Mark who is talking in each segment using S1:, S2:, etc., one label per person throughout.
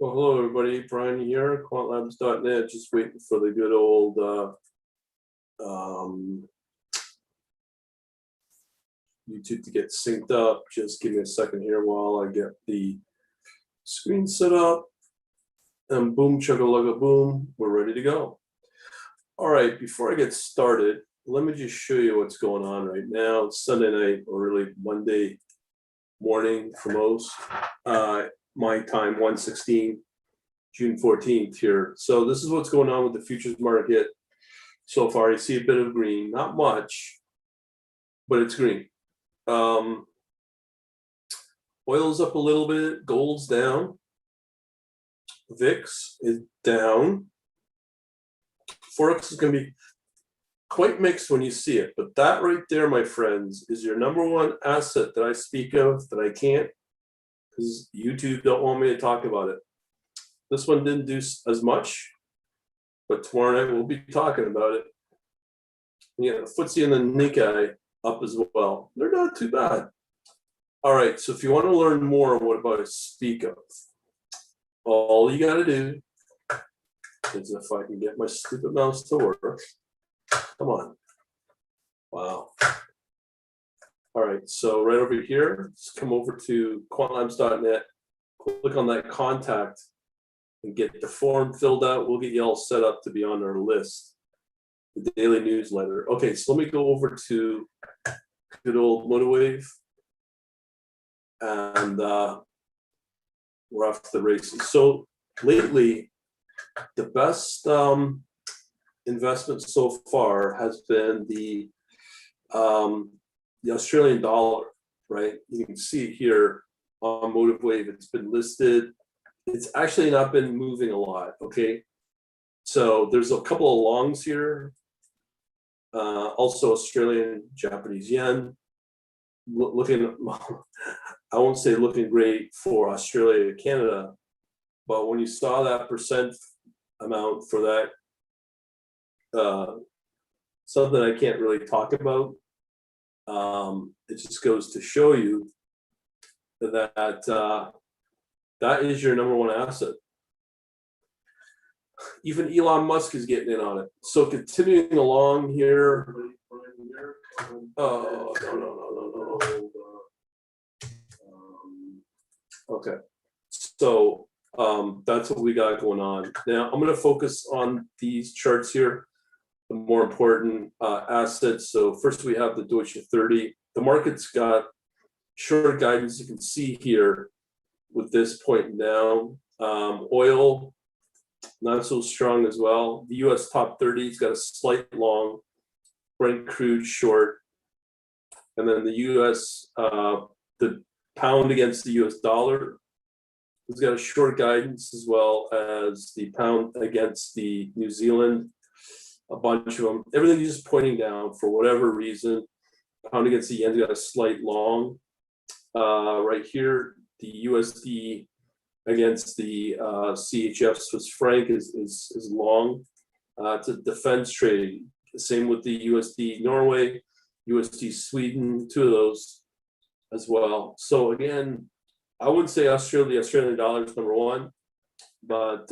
S1: Well, hello everybody, Brian here, quantlabs.net, just waiting for the good old YouTube to get synced up. Just give me a second here while I get the screen set up. And boom, chugga-lugga boom, we're ready to go. All right, before I get started, let me just show you what's going on right now. It's Sunday night, or really Monday morning for most. My time, 1:16. June 14th here. So this is what's going on with the futures market so far. You see a bit of green, not much, but it's green. Oil's up a little bit, gold's down, VIX is down. Forex is going to be quite mixed when you see it, but that right there, my friends, is your number one asset that I speak of that I can't, because YouTube don't want me to talk about it. This one didn't do as much, but tomorrow night we'll be talking about it. Yeah, the FTSE and the Nikkei up as well. They're not too bad. All right, so if you want to learn more what about I speak of, all you got to do is, if I can get my stupid mouse to work. Come on. Wow. All right, so right over here, just come over to quantlabs.net, click on that contact, and get the form filled out. We'll get you all set up to be on our list, the daily newsletter. Okay, so let me go over to good old MotiveWave, and we're off to the races. So lately, the best investment so far has been the Australian dollar, right? You can see it here on MotiveWave. It's been listed. It's actually not been moving a lot, okay? So there's a couple of longs here. Also Australian, Japanese yen. Looking, I won't say looking great for Australia, Canada, but when you saw that percent amount for that, something I can't really talk about, it just goes to show you that that is your number one asset. Even Elon Musk is getting in on it. So continuing along here. Oh, no. Okay. So that's what we got going on. Now I'm going to focus on these charts here, the more important assets. So first we have the Deutsche 30. The market's got short guidance, you can see here with this point down. Oil, not so strong as well. The US top 30's got a slight long, Brent crude short. And then the US, the pound against the US dollar has got a short guidance, as well as the pound against the New Zealand, a bunch of them. Everything is just pointing down for whatever reason. Pound against the yen's got a slight long. Right here, the USD against the CHF Swiss franc is long. It's a defense trade. Same with the USD Norway, USD Sweden, two of those as well. So again, I wouldn't say the Australian dollar is number one, but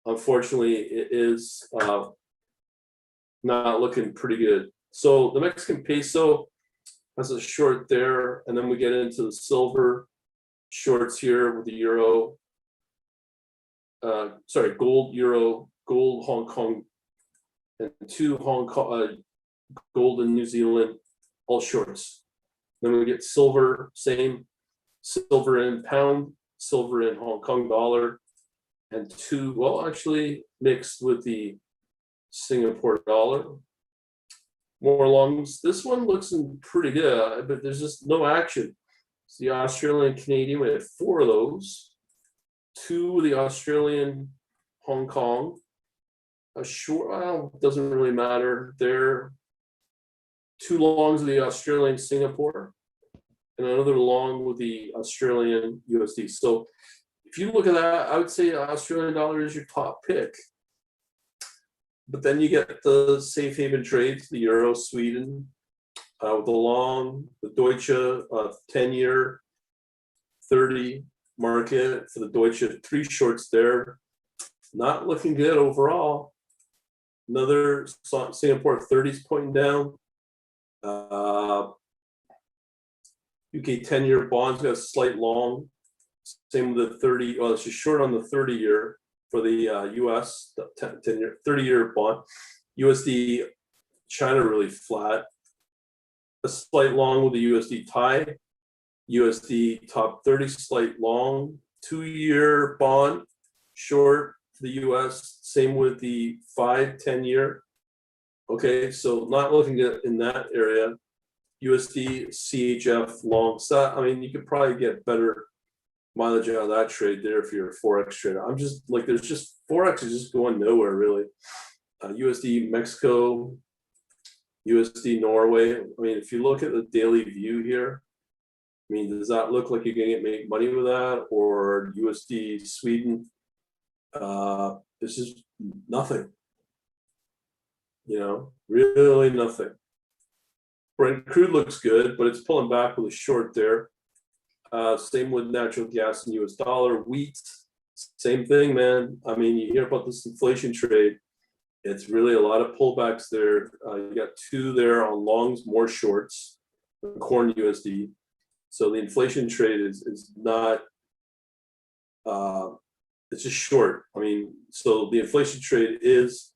S1: unfortunately it is not looking pretty good. So the Mexican peso has a short there, and then we get into the silver shorts here with the euro, gold, euro, gold, Hong Kong, and two Hong Kong, gold in New Zealand, all shorts. Then we get silver, same, silver in pound, silver in Hong Kong dollar, and two, well, actually mixed with the Singapore dollar. More longs. This one looks pretty good, but there's just no action. It's the Australian Canadian. We had four of those. Two of the Australian Hong Kong. A short, well, doesn't really matter. There. Two longs of the Australian Singapore, and another long with the Australian USD. So if you look at that, I would say Australian dollar is your top pick. But then you get the safe haven trades, the euro, Sweden, with the long, the Deutsche 10-year, 30, market for the Deutsche, 3 shorts there. Not looking good overall. Another Singapore 30s pointing down. UK 10-year bonds got a slight long. Same with the 30. Well, it's just short on the 30-year for the US, the 10-year, 30-year bond. USD China really flat. A slight long with the USD Thai. USD top 30 slight long. 2-year bond short for the US. Same with the 5-10-year. Okay, so not looking at in that area. USD CHF long. So I mean, you could probably get better mileage out of that trade there if you're a Forex trader. I'm just like, there's just Forex is just going nowhere really. USD Mexico, USD Norway. I mean, if you look at the daily view here, I mean, does that look like you're going to make money with that? Or USD Sweden? This is nothing. You know, really nothing. Brent crude looks good, but it's pulling back with a short there. Same with natural gas and US dollar. Wheat, same thing, man. I mean, you hear about this inflation trade. It's really a lot of pullbacks there. You got 2 there on longs, more shorts, corn USD. So the inflation trade is not, it's just short. I mean, so the inflation trade is,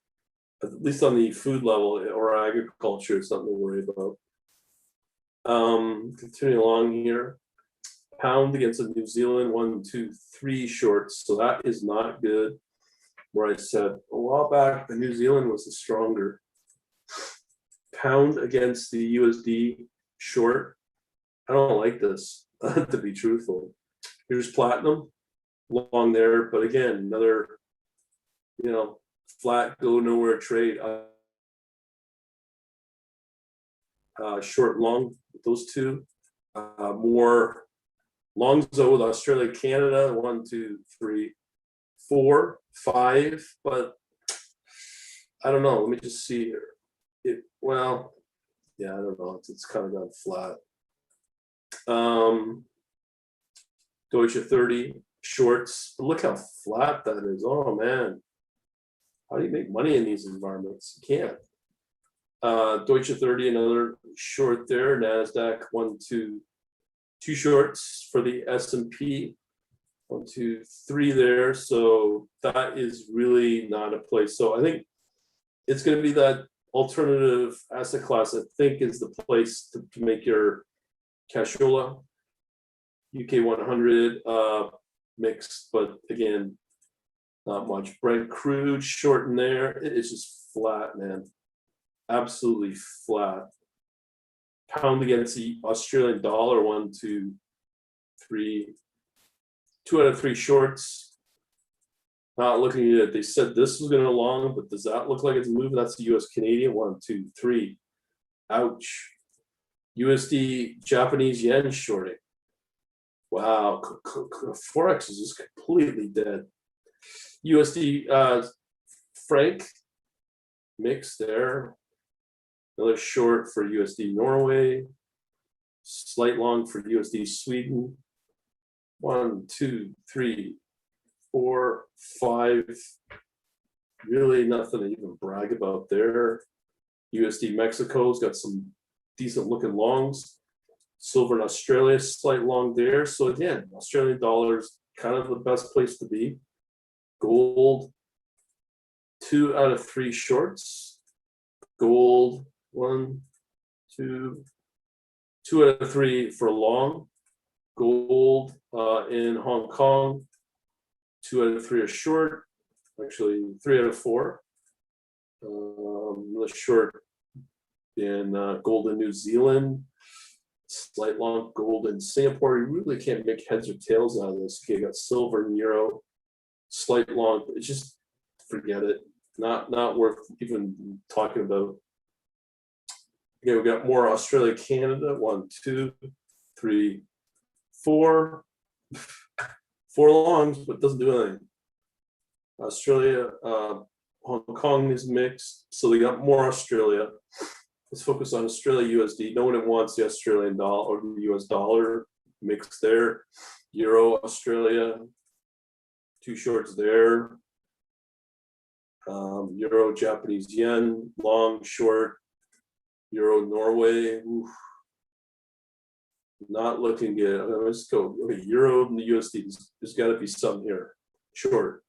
S1: at least on the food level or agriculture, it's something to worry about. Continuing along here, pound against the New Zealand 1, 2, 3 shorts. So that is not good. Where I said a while back, the New Zealand was the stronger. Pound against the USD short. I don't like this, to be truthful. Here's platinum long there, but again, another, you know, flat go nowhere trade. Short long, those 2. More longs though with Australia, Canada, 1, 2, 3, 4, 5. But I don't know. Let me just see here. Well, yeah, I don't know. It's kind of gone flat. Deutsche 30 shorts. But look how flat that is. Oh man, how do you make money in these environments? You can't. Deutsche 30, another short there. Nasdaq 1, 2, 2 shorts for the S&P. 1, 2, 3 there. So that is really not a place. So I think it's going to be that alternative asset class. I think is the place to make your cashola. UK 100 mixed, but again, not much. Brent crude short in there. It is just flat, man. Absolutely flat. Pound against the Australian dollar, 1, 2, 3. 2 out of 3 shorts. Not looking at it. They said this was going to long, but does that look like it's moving? That's the US Canadian, 1, 2, 3. Ouch. USD Japanese yen shorting. Wow. Forex is just completely dead. USD franc mix there. Another short for USD Norway. Slight long for USD Sweden. 1, 2, 3, 4, 5. Really nothing to even brag about there. USD Mexico's got some decent looking longs. Silver in Australia, slight long there. So again, Australian dollars kind of the best place to be. Gold, 2 out of 3 shorts. Gold, 1, 2, 2 out of 3 for long. Gold in Hong Kong, 2 out of 3 are short. Actually, 3 out of 4. The short in gold in New Zealand. Slight long gold in Singapore. You really can't make heads or tails out of this. Okay, you got silver and euro. Slight long. It's just forget it. Not worth even talking about. Okay, we got more Australia, Canada. 1, 2, 3, 4. 4 longs, but it doesn't do anything. Australia, Hong Kong is mixed, so they got more Australia. Let's focus on Australia USD. No one wants the Australian dollar or the US dollar mixed there. Euro Australia, 2 shorts there. Euro Japanese yen, long, short. Euro Norway, oof, not looking good. Let's go. Okay, Euro and the USD. There's got to be some here. Short,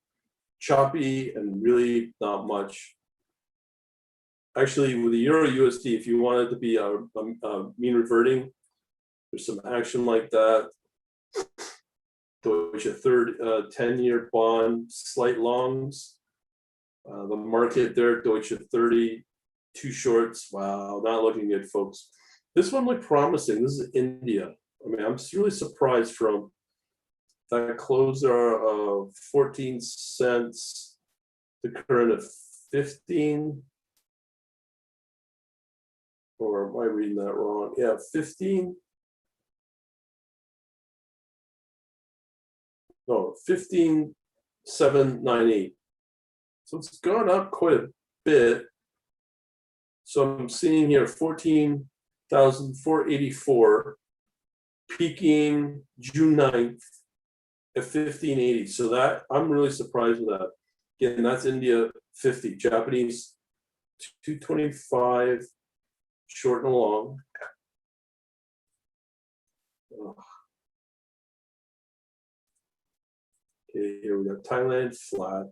S1: choppy, and really not much. Actually, with the Euro USD, if you wanted to be a mean reverting, there's some action like that. Deutsche 10-year bond, slight longs. The market there, Deutsche 30, 2 shorts. Wow, not looking good, folks. This one looked promising. This is India. I mean, I'm really surprised from that closer of 14 cents, the current of 15. Or am I reading that wrong? Yeah, 15. No, 15,798. So it's gone up quite a bit. So I'm seeing here 14,484, peaking June 9th at 1580. So that I'm really surprised with that. Again, that's India 50, Japanese 225, short and long. Okay, here we got Thailand flat.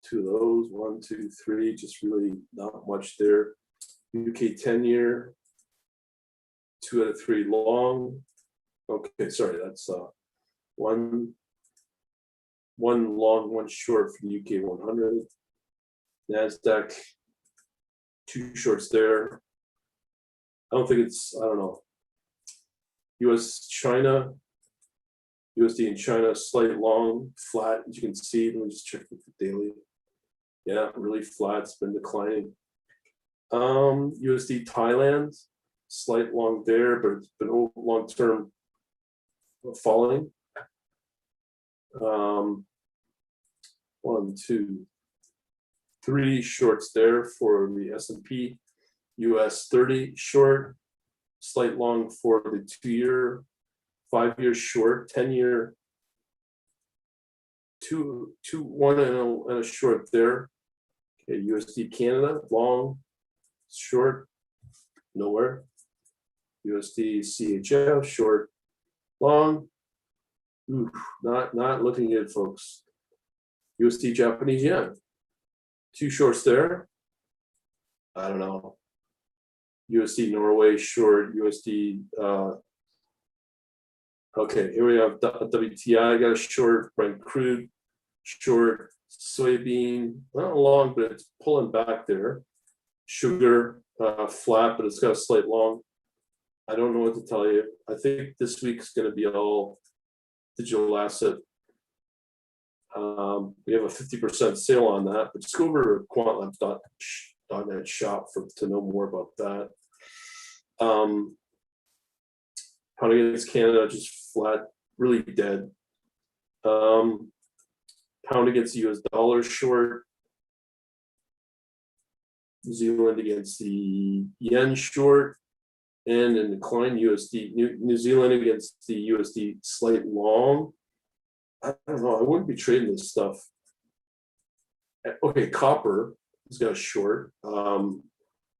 S1: 2 of those, 1, 2, 3, just really not much there. UK 10-year, 2 out of 3 long. Okay, sorry, that's one long, 1 short for the UK 100. NASDAQ, 2 shorts there. I don't think it's, I don't know. US China, USD in China, slight long, flat, as you can see. Let me just check the daily. Yeah, really flat, it's been declining. USD Thailand, slight long there, but it's been long term falling. 1, 2, 3 shorts there for the S&P. US 30 short, slight long for the 2-year, 5-year short, 10-year, 1 and a short there. Okay, USD Canada, long, short, nowhere. USD CHF, short, long. Oof, not looking good, folks. USD Japanese yen, 2 shorts there. I don't know. USD Norway short, USD. Okay, here we have WTI. Got a short Brent crude, short soybean, not long, but it's pulling back there. Sugar flat, but it's got a slight long. I don't know what to tell you. I think this week's going to be all digital asset. We have a 50% sale on that, but just go over to quantlabs.net shop to know more about that. Pound against Canada, just flat, really dead. Pound against the US dollar, short. New Zealand against the yen, short. And in decline, USD, New Zealand against the USD, slight long. I don't know, I wouldn't be trading this stuff. Okay, copper has got a short. On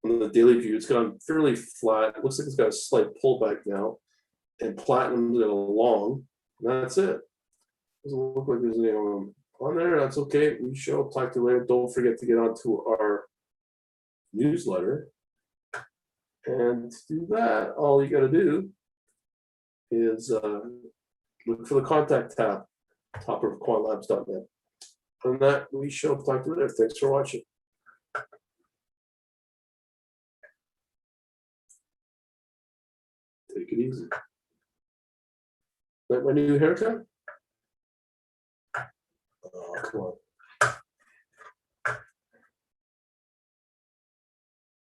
S1: the daily view, it's gone fairly flat. It looks like it's got a slight pullback now. And platinum's got a long. And that's it. Doesn't look like there's any on there. That's okay. We shall talk to you later. Don't forget to get onto our newsletter. And to do that, all you got to do is look for the contact tab, top of quantlabs.net. On that, we shall talk to you later. Thanks for watching. Take it easy. Like my new haircut? Oh, come on.